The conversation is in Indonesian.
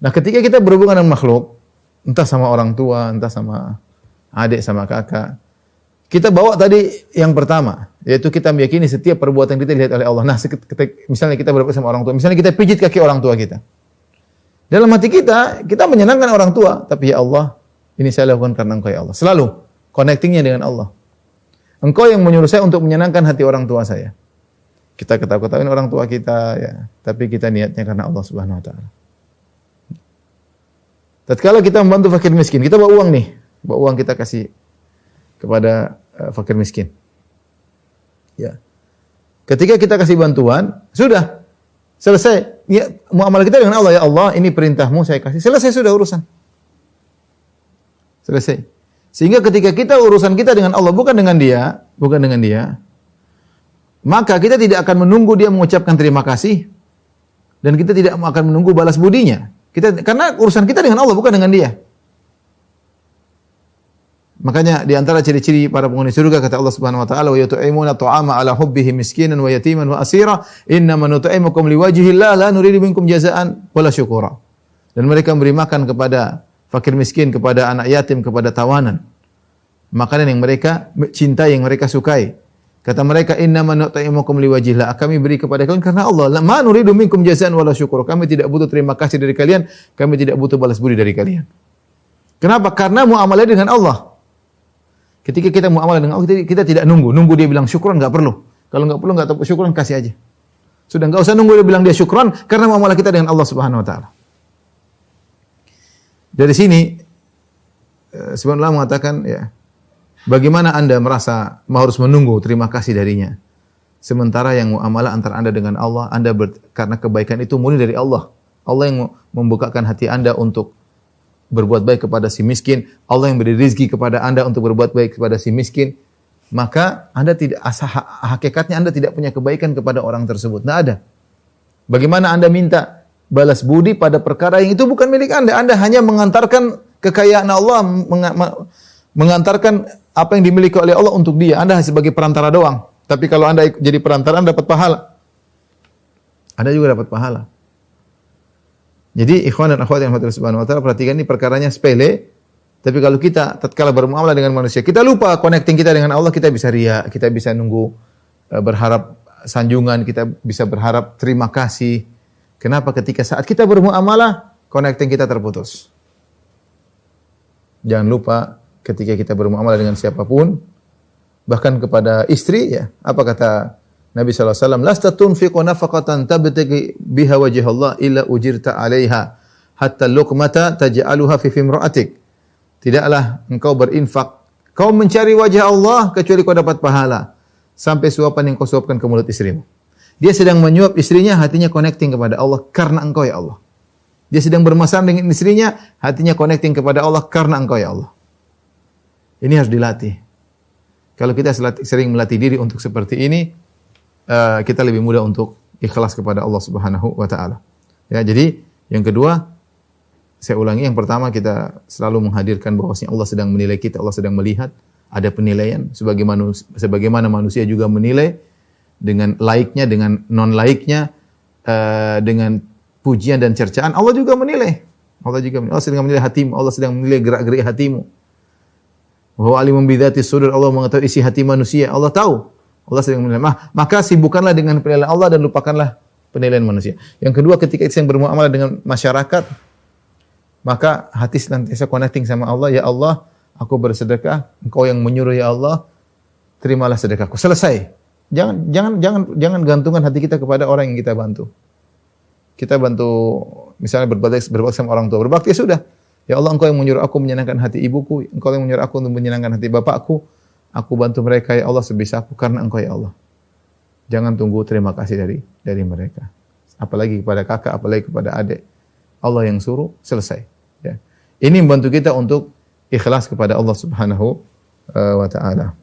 Nah, ketika kita berhubungan dengan makhluk, entah sama orang tua, entah sama adik, sama kakak, kita bawa tadi yang pertama, yaitu kita meyakini setiap perbuatan kita dilihat oleh Allah. Nah, misalnya kita berbuat sama orang tua, misalnya kita pijit kaki orang tua kita. Dalam hati kita menyenangkan orang tua, tapi ya Allah, ini saya lakukan karena Engkau ya Allah. Selalu connectingnya dengan Allah. Engkau yang menyuruh saya untuk menyenangkan hati orang tua saya. Kita ketawa-ketawain orang tua kita, ya, tapi kita niatnya karena Allah Subhanahu wa taala. Tatkala kita membantu fakir miskin, kita bawa uang nih, bawa uang kita kasih kepada fakir miskin. Ya. Ketika kita kasih bantuan, sudah selesai. Ya, muamalah kita dengan Allah, ya Allah, ini perintahmu saya kasih. Selesai sudah urusan. Selesai. Sehingga ketika kita urusan kita dengan Allah bukan dengan dia, maka kita tidak akan menunggu dia mengucapkan terima kasih dan kita tidak akan menunggu balas budinya. Karena urusan kita dengan Allah bukan dengan dia. Makanya di antara ciri-ciri para penghuni surga kata Allah Subhanahu wa taala, "Wa yut'imuna ta'ama 'ala hubbihi miskinan wa yatiman wa asira, innama nut'imukum liwajhillah la nuridu minkum jazaa'an wala syukura." Dan mereka memberi makan kepada fakir miskin, kepada anak yatim, kepada tawanan. Makanan yang mereka cintai, yang mereka sukai. Kata mereka, innama nut'imukum liwajhillah. Kami beri kepada kalian karena Allah. Ma nuridu minkum jazaa'an wala syukur. Kami tidak butuh terima kasih dari kalian, kami tidak butuh balas budi dari kalian. Kenapa? Karena muamalah dengan Allah. Ketika kita muamalah dengan Allah, kita tidak nunggu dia bilang syukran, enggak perlu. Kalau enggak perlu, enggak tahu syukran, kasih aja. Sudah enggak usah nunggu dia bilang dia syukran karena muamalah kita dengan Allah Subhanahu wa taala. Dari sini sebenarnya Allah mengatakan, ya, bagaimana Anda merasa harus menunggu terima kasih darinya? Sementara yang muamalah antara Anda dengan Allah, karena kebaikan itu murni dari Allah. Allah yang membukakan hati Anda untuk berbuat baik kepada si miskin. Allah yang beri rezeki kepada Anda untuk berbuat baik kepada si miskin. Maka Anda hakikatnya Anda tidak punya kebaikan kepada orang tersebut. Tidak ada. Bagaimana Anda minta balas budi pada perkara yang itu bukan milik Anda. Anda hanya mengantarkan kekayaan Allah, mengantarkan apa yang dimiliki oleh Allah untuk dia. Anda sebagai perantara doang. Tapi kalau Anda jadi perantara, Anda dapat pahala. Anda juga dapat pahala. Jadi ikhwan dan akhwat yang Allah Subhanahu wa taala, perhatikan ini perkaranya sepele. Tapi kalau kita tatkala bermuamalah dengan manusia, kita lupa connecting kita dengan Allah, kita bisa riya, kita bisa nunggu berharap sanjungan, kita bisa berharap terima kasih. Kenapa? Ketika saat kita bermuamalah, connecting kita terputus. Jangan lupa ketika kita bermuamalah dengan siapapun, bahkan kepada istri, ya, apa kata Nabi sallallahu alaihi wasallam, "Lasta tunfiqu nafaqatan tabtaghi biha wajha Allah illa ujirta 'alaiha hatta luqmata taj'aluha fi imra'atik." Tidaklah engkau berinfak, kau mencari wajah Allah kecuali kau dapat pahala sampai suapan yang kau suapkan ke mulut istrimu. Dia sedang menyuap istrinya, hatinya connecting kepada Allah karena engkau ya Allah. Dia sedang bermasalah dengan istrinya, hatinya connecting kepada Allah karena engkau ya Allah. Ini harus dilatih. Kalau kita sering melatih diri untuk seperti ini, kita lebih mudah untuk ikhlas kepada Allah Subhanahu wa taala. Ya, jadi yang kedua, saya ulangi, yang pertama kita selalu menghadirkan bahwasanya Allah sedang menilai kita, Allah sedang melihat, ada penilaian sebagaimana manusia juga menilai dengan laiknya, dengan non laiknya, dengan pujian dan cercaan, Allah juga menilai. Allah sedang menilai hatimu, Allah sedang menilai gerak-gerik hatimu. Wa alimun bidzati sudur, Allah mengetahui isi hati manusia, Allah tahu. Allah sedang menilai. Maka sibukkanlah dengan penilaian Allah dan lupakanlah penilaian manusia. Yang kedua, ketika kita bermuamalah dengan masyarakat, maka hati senantiasa connecting sama Allah. Ya Allah, aku bersedekah, Engkau yang menyuruh ya Allah, terimalah sedekahku. Selesai. Jangan gantungkan hati kita kepada orang yang kita bantu. Kita bantu misalnya berbakti sama orang tua, berbakti sudah. Ya Allah, Engkau yang menyuruh aku menyenangkan hati ibuku, Engkau yang menyuruh aku untuk menyenangkan hati bapakku. Aku bantu mereka ya Allah sebisa aku karena Engkau ya Allah. Jangan tunggu terima kasih dari mereka. Apalagi kepada kakak, apalagi kepada adik. Allah yang suruh, selesai. Ya. Ini membantu kita untuk ikhlas kepada Allah Subhanahu wa taala.